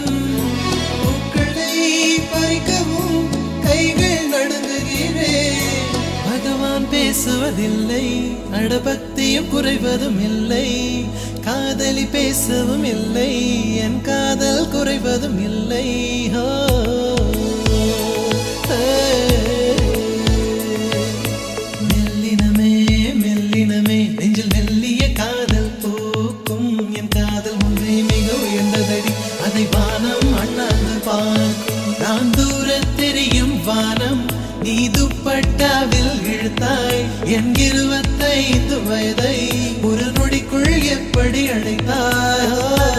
உந்தன் பூக்களை பறிக்கவும் கைகள் நடுங்குகிறேன். பகவான் பேசுவதில்லை, அடபக்தியும் குறைவதும் இல்லை, காதலி பேசவும் இல்லை, என் காதல் குறைவதும் இல்லை. மெல்லினமே மெல்லினமே நெஞ்சில் மெல்லிய காதல் பூக்கும், என் காதல் ஒன்றே மிக உயர்ந்ததடி, அதை வானம் அண்ணாந்து பார்க்கும். நான் தூர தெரியும் வானம், நீ துப்பட்டாவில் இழுத்தாய் என் 25 வயதை ஒரு நொடிக்குள் எப்படி அழைத்தாய்.